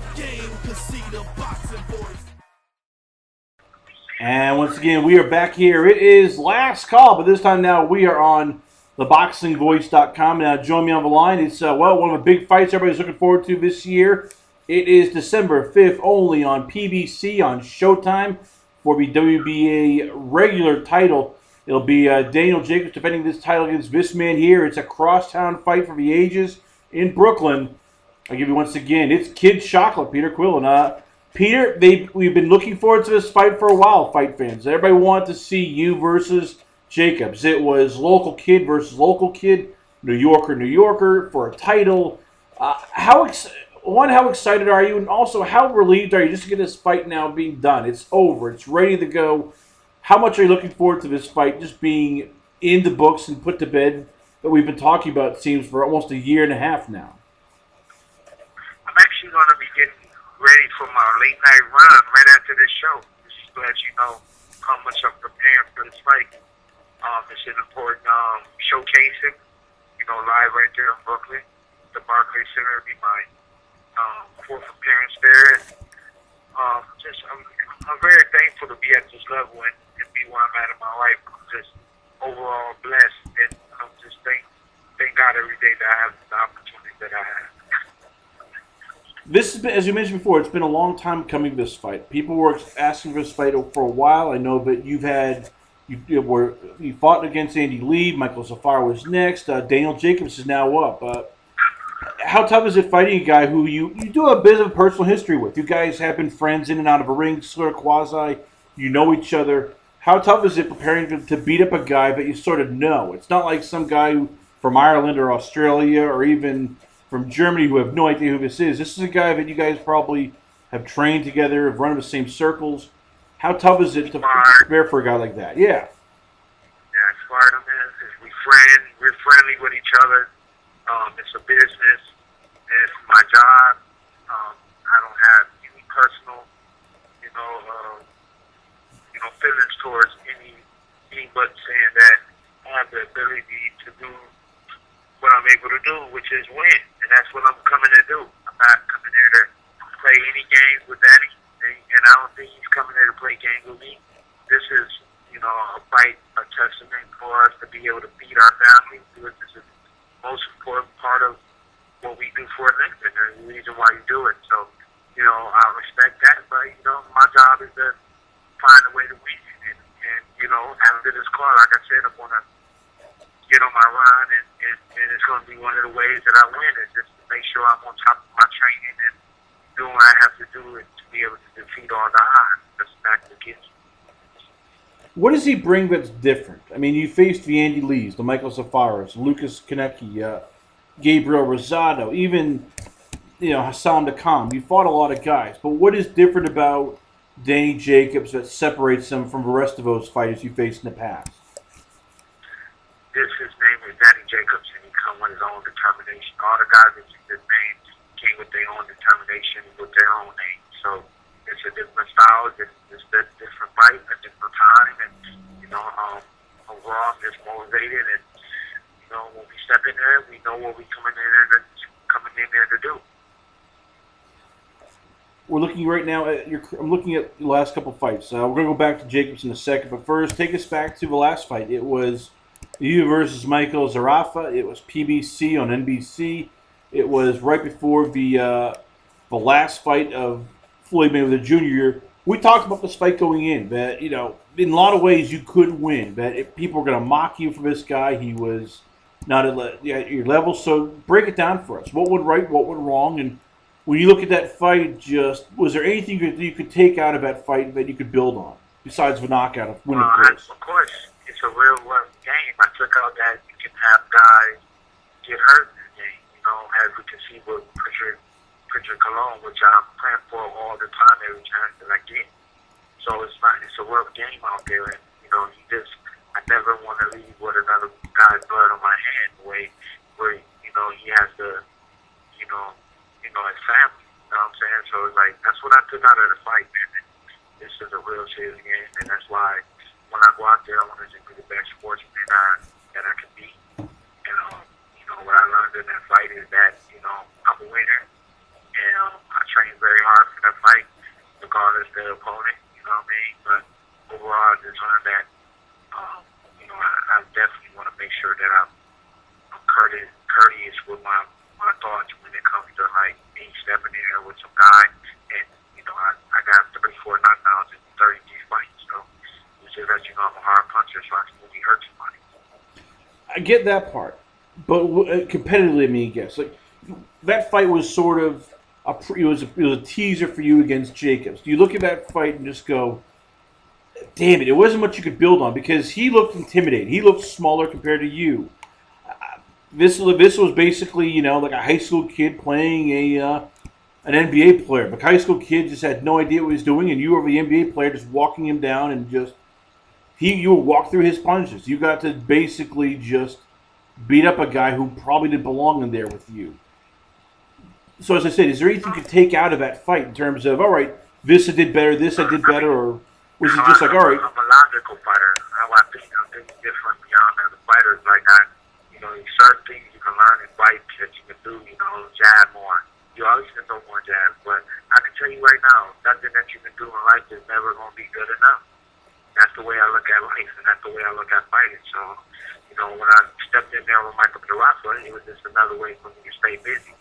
the game, cause see the boxing voice. And once again, we are back here. It is last call, but this time now we are on ThaBoxingvoice.com. Now, join me on the line. It's, one of the big fights everybody's looking forward to this year. It is December 5th only on PBC on Showtime for the WBA regular title. It'll be Daniel Jacobs defending this title against this man here. It's a crosstown fight for the ages in Brooklyn. I'll give you once again, it's Kid Chocolate, Peter Quillin. Peter, we've been looking forward to this fight for a while, fight fans. Everybody wanted to see you versus Jacobs. It was local kid versus local kid, New Yorker for a title. How excited are you? And also, how relieved are you just to get this fight now being done? It's over. It's ready to go. How much are you looking forward to this fight just being in the books and put to bed that we've been talking about, it seems, for almost a year and a half now? I'm actually going to be getting ready for my late night run right after this show. Just to let you know how much I'm preparing for this fight. It's an important showcasing, live right there in Brooklyn. The Barclays Center will be my fourth appearance there. And I'm very thankful to be at this level and be where I'm at in my life. I'm just overall blessed, and I'm just thank God every day that I have the opportunity that I have. This has been, as you mentioned before, it's been a long time coming, this fight. People were asking for this fight for a while. I know that you fought against Andy Lee. Michael Zafar was next. Daniel Jacobs is now up. How tough is it fighting a guy who you do a bit of a personal history with? You guys have been friends in and out of a ring, sort of quasi. You know each other. How tough is it preparing to beat up a guy that you sort of know? It's not like some guy from Ireland or Australia or even from Germany who have no idea who this is. This is a guy that you guys probably have trained together, have run in the same circles. How tough is it to prepare for a guy like that? Yeah. Yeah, it's hard, man. We're friendly with each other. It's a business. It's my job. I don't have any personal, feelings towards but saying that I have the ability to do what I'm able to do, which is win. And that's what I'm coming to do. I'm not coming here to play any games with Danny, and I don't think he's coming here to play games with me. This is, a fight, a testament for us to be able to beat our family. This is the most important part of what we do for a living, and the reason why you do it. So, I respect that, but, my job is to find a way to win. And after this call, like I said, I'm going to get on my run, and it's going to be one of the ways that I win is just to make sure I'm on top of my training and doing what I have to do to be able to defeat all the odds. That's back to kids. What does he bring that's different? I mean, you faced the Andy Lees, the Michael Zafaras, Lucas Konecki, Gabriel Rosado, even Hassan Nakam. You fought a lot of guys, but what is different about Danny Jacobs that separates him from the rest of those fighters you faced in the past? His name is Danny Jacobs, and he come with his own determination. All the guys that you just named came with their own determination, with their own name. So it's a different style, it's a different fight, a different time, and overall I'm just motivated. And when we step in there, we know what we coming in there to do. We're looking right now at I'm looking at the last couple fights. We're going to go back to Jacobs in a second, but first, take us back to the last fight. It was you versus Michael Zarafa. It was PBC on NBC. It was right before the last fight of Floyd Mayweather Jr. We talked about this fight going in, that in a lot of ways you could win. That people were going to mock you for this guy. He was not at your level. So break it down for us. What went right? What went wrong? And when you look at that fight, was there anything you could take out of that fight that you could build on besides the knockout of winning? Of course, it's a real game. I took out that you can have guys get hurt in the game. As we can see with Pritchard Cologne, which I'm praying for all the time, every chance that I get. So it's a rough game out there, and I never want to leave with another guy's blood on my hand, where he has to, his family. You know what I'm saying? So it's like that's what I took out of the fight, man. This is a real serious game, and that's why when I go out there, I want to just be the best sportsman that I can be. And what I learned in that fight is that I'm a winner, and I trained very hard for that fight, regardless of the opponent. You know what I mean? But overall, I just learned that, I definitely want to make sure that I'm courteous with my thoughts when it comes to like me stepping in there with some guy, and I got 34 knockdowns in 30 fights, so it's just that I'm a hard puncher, so I can really hurt somebody. I get that part, but competitively, I mean, yes, like that fight was sort of it was a teaser for you against Jacobs. Do you look at that fight and just go, damn it, it wasn't much you could build on because he looked intimidating. He looked smaller compared to you. This was basically, like a high school kid playing an NBA player. But high school kid just had no idea what he was doing, and you were the NBA player just walking him down and you would walk through his punches. You got to basically just beat up a guy who probably didn't belong in there with you. So as I said, is there anything you can take out of that fight in terms of, all right, this I did better, this I did better, or was it just like, all right? I'm a logical fighter. I think different beyond other fighters. Like certain things you can learn in fights that you can do. Jab more. You always can throw more jabs, but I can tell you right now, nothing that you can do in life is never going to be good enough. That's the way I look at life, and that's the way I look at fighting. So, when I stepped in there with Michael Rafa, it was just another way for me to stay busy.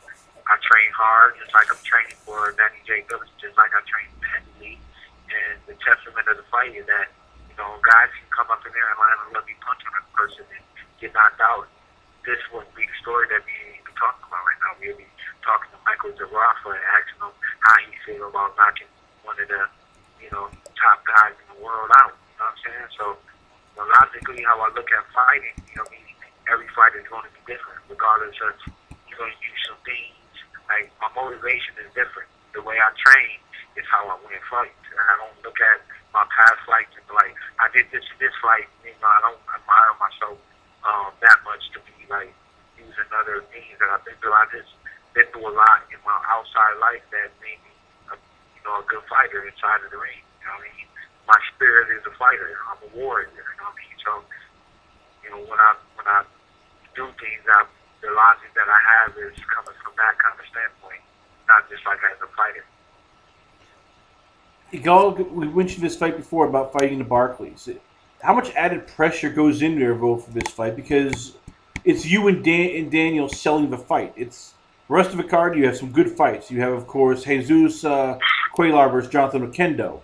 I train hard, just like I'm training for Danny Jacobs, just like I train Andy. And the testament of the fight is that, guys can come up in there and land a lucky punch on a person and get knocked out. This wouldn't be the story that we need to be talking about right now. We'll be talking to Michael Rafa and asking him how he feels about knocking one of the, top guys in the world out. You know what I'm saying? So, logically, how I look at fighting, every fight is going to be different, regardless of you're going to use some things. Like, my motivation is different. The way I train is how I win fights. And I don't look at my past fights and be like, I did this in this fight. I don't admire myself that much to be like using other things that I've been through. I just been through a lot in my outside life that made me a good fighter inside of the ring. You know what I mean? My spirit is a fighter. I'm a warrior. You know what I mean? So, when I do things, the logic that I have is coming from that kind of standpoint, not just like as a fighter. We mentioned this fight before about fighting the Barclays. How much added pressure goes into Ervo for this fight? Because it's you and Daniel selling the fight. It's the rest of the card. You have some good fights. You have, of course, Jesus Quillin versus Jonathan Oquendo.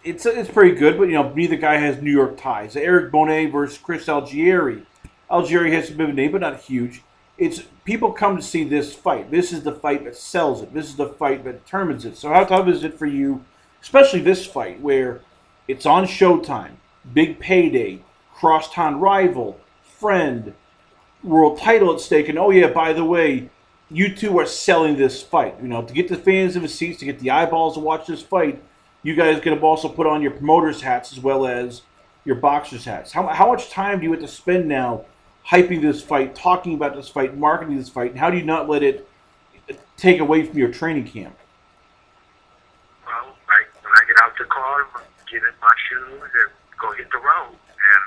It's pretty good, but neither guy has New York ties. Eric Bonet versus Chris Algieri. Algieri has a bit of a name, but not huge. It's people come to see this fight. This is the fight that sells it. This is the fight that determines it. So how tough is it for you, especially this fight where it's on Showtime, big payday, crosstown rival, friend, world title at stake, and oh yeah, by the way, you two are selling this fight. To get the fans in the seats, to get the eyeballs to watch this fight, you guys could have also put on your promoters' hats as well as your boxers' hats. How much time do you have to spend now hyping this fight, talking about this fight, marketing this fight, and how do you not let it take away from your training camp? Well, when I get out the car, get in my shoes and go hit the road and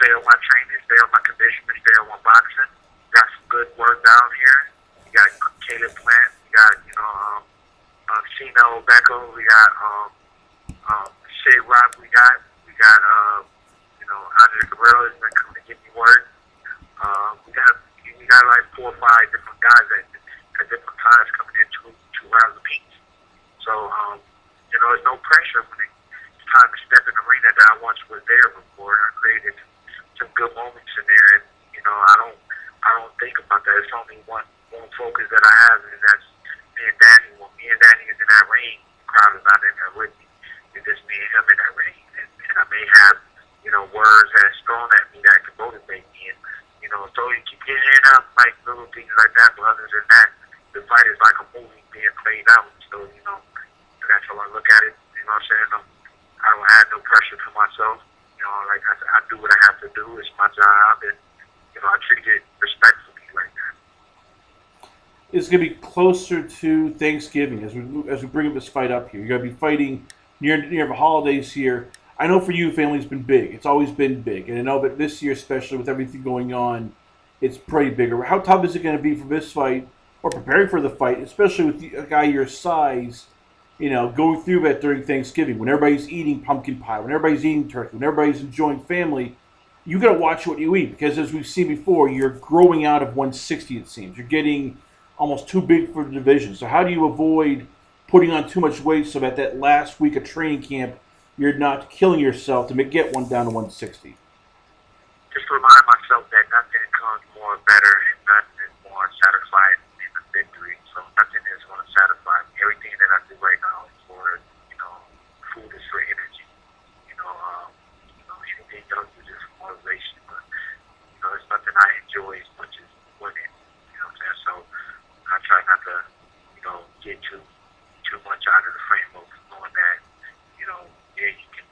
stay on my training, stay on my conditioning, stay on my boxing. Got some good work down here. We got Caleb Plant. We got, Chino Becco. We got Shea Rock. We got Andre Guerrero is going to come to give me work. We got like 4 or 5 different guys at different times coming in two rounds apiece. So, there's no pressure when it's time to step in the arena that I once was there before. I created some good moments in there, and I don't think about that. It's only one focus that I have, and that's me and Danny. When me and Danny is in that ring, the crowd is not in there with me. It's just me and him in that ring, and I may have words that's thrown at me that can motivate me, and so you keep your hand up, like little things like that. But other than that, the fight is like a movie being played out. So that's how I look at it. You know what I'm saying? I don't add no pressure to myself. Like I said, I do what I have to do. It's my job, and I treat it respectfully like that. It's going to be closer to Thanksgiving as we bring this fight up here. You're going to be fighting near the holidays here. I know for you, family's been big. It's always been big. And I know that this year, especially with everything going on, it's pretty bigger. How tough is it going to be for this fight or preparing for the fight, especially with a guy your size, going through that during Thanksgiving when everybody's eating pumpkin pie, when everybody's eating turkey, when everybody's enjoying family, you got to watch what you eat because, as we've seen before, you're growing out of 160. It seems you're getting almost too big for the division. So how do you avoid putting on too much weight so that last week of training camp you're not killing yourself to get one down to 160? Just remind myself that nothing comes more better and nothing is more satisfying than a victory. So nothing is going to satisfy me. Everything that I do right now is for, food is for energy. Anything else is just for motivation. But, it's nothing I enjoy as much as winning. You know what I'm saying? So I try not to, get too much out of the frame of knowing that, yeah, you can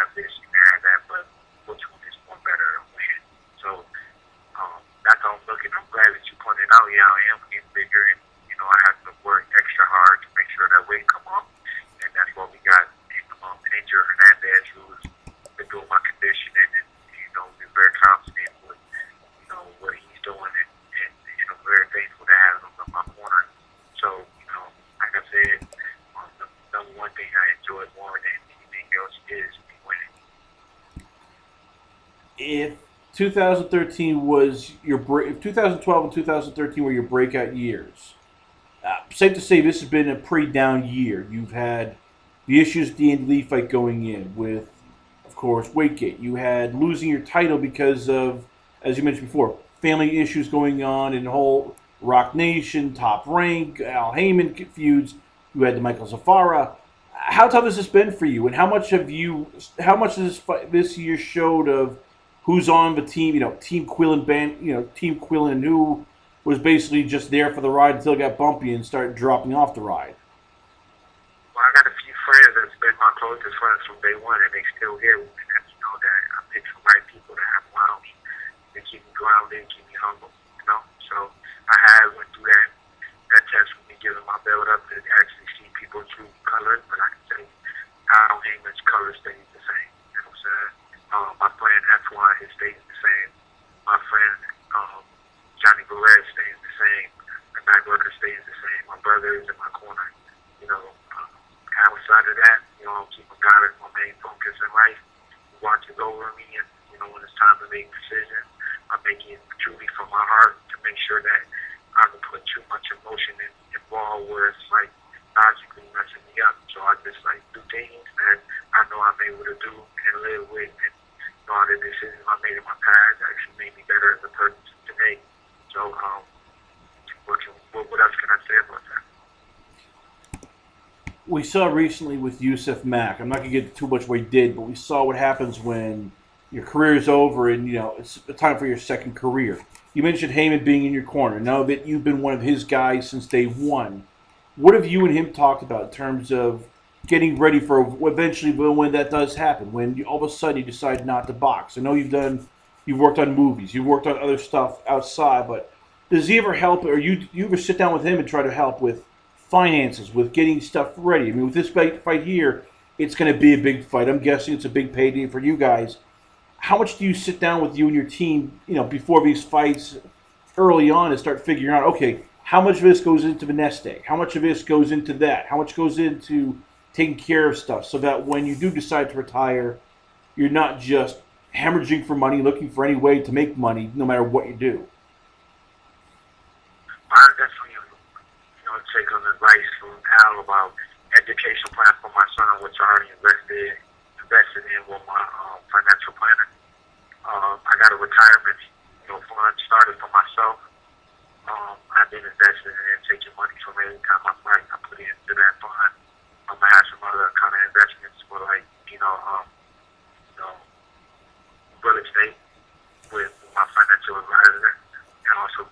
have this, you can have that, but which one is more better to win? So that's how I'm looking. I'm glad that you pointed out, yeah, I am getting bigger, and I have to work extra hard to make sure that weight come up, and that's what we got. Angel Hernandez, who's been doing my conditioning, and we're very confident with what he's doing, and very thankful to have him in my corner. So like I said, the number one thing I enjoy more than anything else is winning. If 2013 was if 2012 and 2013 were your breakout years, safe to say this has been a pretty down year. You've had the issues with the Andy Lee fight going in with, of course, Waitgate. You had losing your title because of, as you mentioned before, family issues going on in the whole Rock Nation, Top Rank, Al Heyman feuds. You had the Michael Zafara. How tough has this been for you, and how much this year showed of who's on the team? Team Quillin band. Team Quillin, who was basically just there for the ride until it got bumpy and started dropping off the ride. Well, I got a few friends that's been my closest friends from day one, and they still here with me. That's that I picked the right people to have around me to keep me grounded, keep me humble. So I had went through that test with me giving my build up to actually see people true colors, but I can say Al Heyman's color stays the same. You know what I'm saying? My friend Antoine, his stays the same. My friend Johnny Perez stays the same. And Matt Burger stays the same. My brother is in my corner. Outside of that, I'm keeping God as my main focus in life. He watches over me, and when it's time to make decisions, I'm making it truly from my heart to make sure that I don't put too much emotion involved where it's like logically messing me up. So I just do things that I know I'm able to do and live with, and all the decisions I made in my past actually made me better as a person today. So what else can I say about that? We saw recently with Yusuf Mack. I'm not going to get too much what he did, but we saw what happens when your career is over and it's time for your second career. You mentioned Heyman being in your corner. Now that you've been one of his guys since day one, what have you and him talked about in terms of getting ready for eventually when that does happen? When all of a sudden you decide not to box. I know you've worked on movies, you've worked on other stuff outside, but does he ever help, or you ever sit down with him and try to help with finances, with getting stuff ready? I mean, with this fight here, it's going to be a big fight. I'm guessing it's a big payday for you guys. How much do you sit down with you and your team, before these fights early on and start figuring out, okay, how much of this goes into the nest egg? How much of this goes into that? How much goes into taking care of stuff so that when you do decide to retire, you're not just hemorrhaging for money, looking for any way to make money no matter what you do? I definitely take on advice from Al about education plan for my son, which I already invested in with my financial planner. I got a retirement fund started for myself. I've been investing in taking money from every time I fight. I put it into that fund. I'm gonna have some other kind of investments for real estate with my financial advisor, and also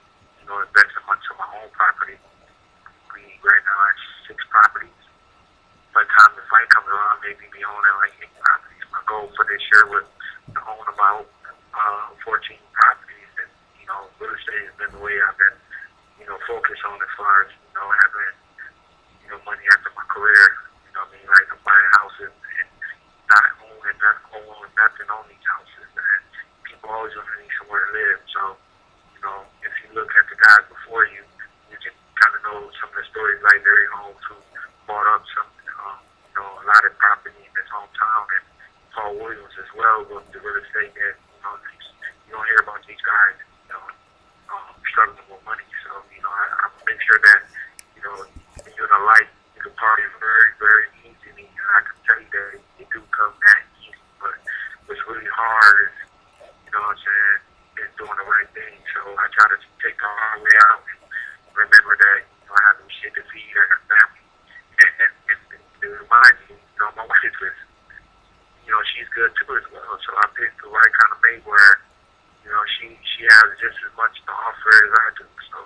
investing into my own property. We right now at 6 properties. By the time the fight comes around, maybe be owning like 8 properties. My goal for this year was to own about 14 properties, and real estate has been the way I've been focused on as far as having money after my career. Like I'm buying houses and not owning nothing on these houses. And people always gonna need somewhere to live. So if you look at the guys before you, you can kind of know some of the stories like Larry Holmes, who bought up some, a lot of property in his hometown, and Paul Williams as well with the real estate. And you don't hear about these guys, struggling with money. So I make sure that when you're in a life, you can party very, very easily. And I can tell you that it do come that easy, but what's really hard is, is doing the right thing. So I try to take the hard way out and remember that I have some shit to feed, I got family. And to remind you, my wife is, she's good too as well. So I picked the right kind of mate where, she has just as much to offer as I do. So,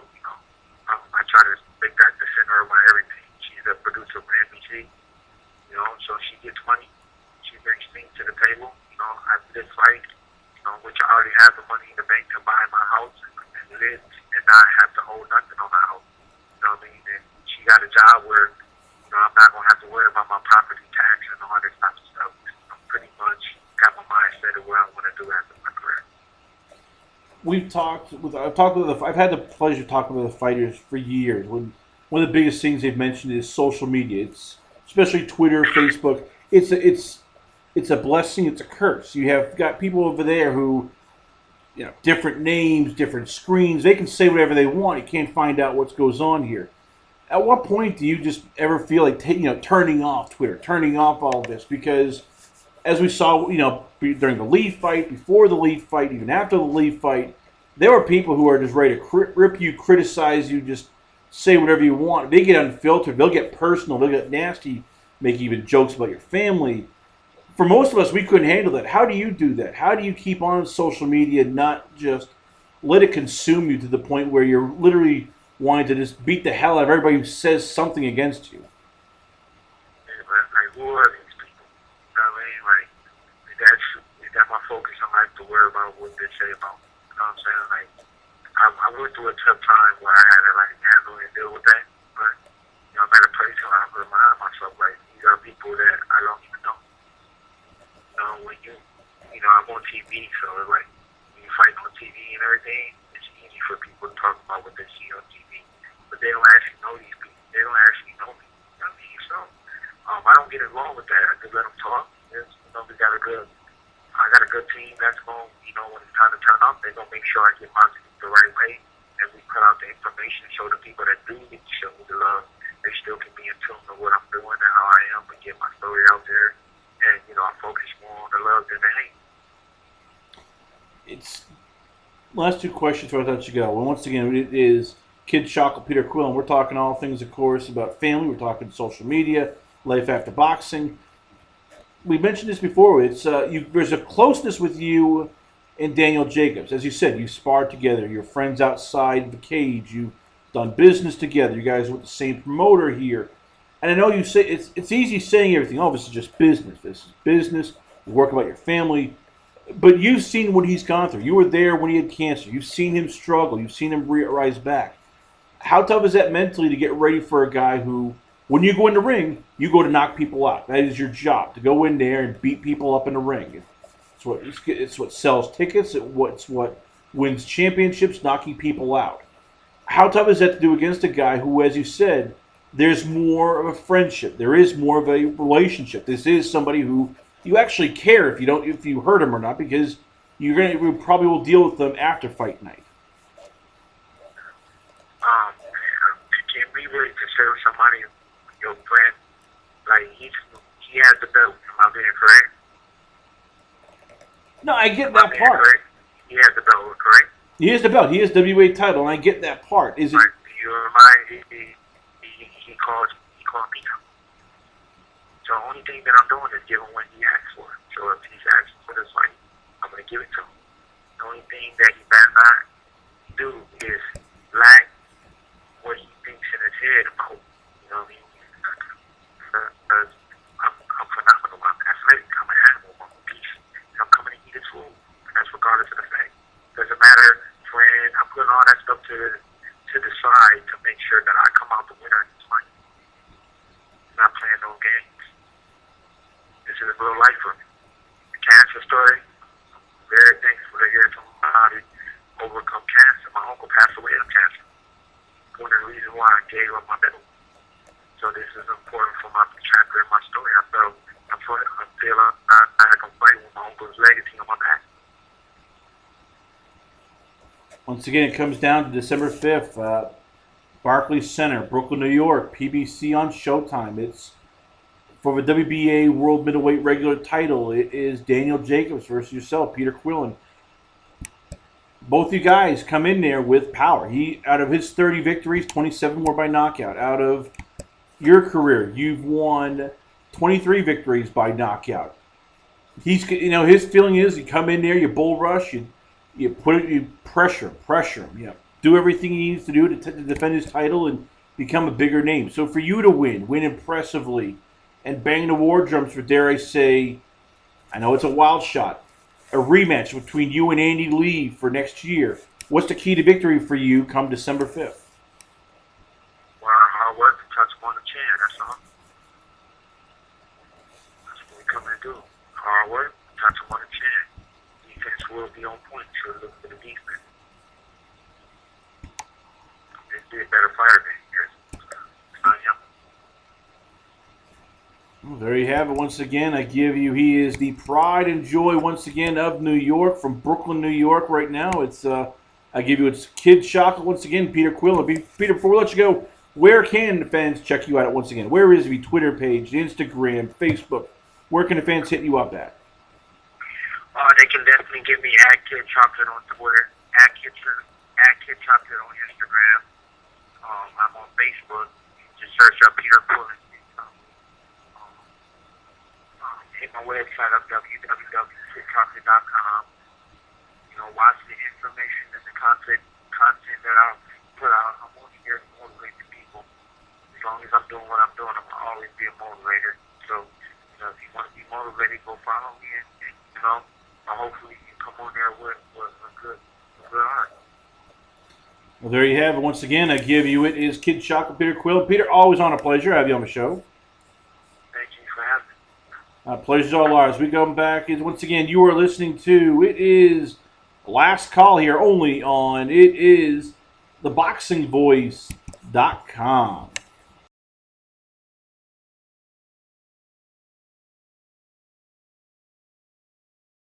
I try to make that the center of my everything. She's a producer for NBC, so she gets money. She brings things to the table. I did fight, which I already have the money in the bank to buy my house and live and not have to owe nothing on my house. You know what I mean? And she got a job where, I'm not going to have to worry about my property tax and all this type of stuff. I'm pretty much got my mindset of what I want to do after my career. I've had the pleasure of talking with the fighters for years. One of the biggest things they've mentioned is social media. It's especially Twitter, Facebook. It's a blessing. It's a curse. You have got people over there who, different names, different screens. They can say whatever they want. You can't find out what goes on here. At what point do you just ever feel like turning off Twitter, turning off all this? Because as we saw, during the Lee fight, before the Lee fight, even after the Lee fight, there were people who are just ready to rip you, criticize you, just say whatever you want. They get unfiltered. They'll get personal. They'll get nasty, make even jokes about your family. For most of us, we couldn't handle that. How do you do that? How do you keep on social media, not just let it consume you to the point where you're literally wanting to just beat the hell out of everybody who says something against you? Like, who are these people? You know what I mean? Like, that's my focus. I don't have to worry about what they say about me. You know what I'm saying? Like, I went through a tough time where I had to, handle and deal with that. But, I'm at a place where I remind myself, these are people that I don't even know. When I'm on TV, so it's like, when you fight on TV and everything, it's easy for people to talk about what they see on TV. But they don't actually know these people. They don't actually know me. You know what I mean? So, I don't get involved with that. I just let them talk. I got a good team that's going, when it's time to turn up, they're going to make sure I get my team the right way. And we put out the information, show the people that do get to show me the love. They still can be in tune with what I'm doing and how I am and get my story out there. And, I focus more on the love than the hate. It's last two questions before I let you go. Well, once again, it is Kid Shock with Peter Quillin. We're talking all things, of course, about family. We're talking social media, life after boxing. We mentioned this before. It's there's a closeness with you and Daniel Jacobs. As you said, you sparred together. You're friends outside the cage. You've done business together. You guys are with the same promoter here. And I know you say it's easy saying everything. Oh, this is just business. This is business. You work about your family. But you've seen what he's gone through. You were there when he had cancer. You've seen him struggle. You've seen him rise back. How tough is that mentally to get ready for a guy who, when you go in the ring, you go to knock people out. That is your job, to go in there and beat people up in the ring. It's what sells tickets. It's what wins championships, knocking people out. How tough is that to do against a guy who, as you said, there's more of a friendship. There is more of a relationship. This is somebody who you actually care if you hurt him or not, because you probably will deal with them after fight night. Can we really consider somebody your friend? Like he has the belt. Am I being correct? No, I get that part. Correct? He has the belt, correct? He has the belt. He has WA title, and I get that part. Is it? Right. You remind he called me out. So the only thing that I'm doing is giving what he asked for. So if he's asking for this fight, I'm going to give it to him. The only thing that he better not do is lack what he thinks in his head about, you know what I mean? Because I'm phenomenal. I'm athletic. I'm an animal. I'm a beast. And I'm coming to eat his food. And that's regardless of the fact. Doesn't matter, friend. I'm putting all that stuff to the side to make sure that I come out the winner in this fight. I'm not playing no games. This is real life for me. The cancer story, I'm very thankful to hear someone how to overcome cancer. My uncle passed away of cancer. One of the reasons why I gave up my medal. So this is important for my chapter in my story. I feel like I can fight with my uncle's legacy on my back. Once again, it comes down to December 5th, Barclays Center, Brooklyn, New York, PBC on Showtime. It's for the WBA World Middleweight Regular title. It is Daniel Jacobs versus yourself, Peter Quillin. Both you guys come in there with power. Out of his 30 victories, 27 were by knockout. Out of your career, you've won 23 victories by knockout. His feeling is you come in there, you bull rush, you pressure him, do everything he needs to do to defend his title and become a bigger name. So for you to win impressively, and bang the war drums for, dare I say, I know it's a wild shot, a rematch between you and Andy Lee for next year. What's the key to victory for you come December 5th? Well, hard work to touch him on the chin, that's all. That's what we come in to do. Hard work, touch him on the chin. Defense will be on point, so look for the defense. Be a better fighter than he is. It's not him. Well, there you have it. Once again, he is the pride and joy once again of New York, from Brooklyn, New York. Right now, it's Kid Shock once again, Peter Quillin. Peter, before we let you go, where can the fans check you out once again? Where is the Twitter page, Instagram, Facebook? Where can the fans hit you up at? They can definitely get me at Kid Chocolate on Twitter, at Kid Chocolate on Instagram. I'm on Facebook. Just search up Peter Quillin. Hit my website up, www.kidchocolate.com. Watch the information and the content that I put out. I'm only here to motivate the people. As long as I'm doing what I'm doing, I'm gonna always be a motivator. So, if you want to be motivated, go follow me, and hopefully you come on there with a good heart. Well, there you have it. Once again, it is Kid Shock with Peter Quill. Peter, always on a pleasure to have you on the show. Thank you for having me. Pleasure's all ours. We come back. Once again, you are listening to, it is Last Call here only on, it is ThaBoxingvoice.com.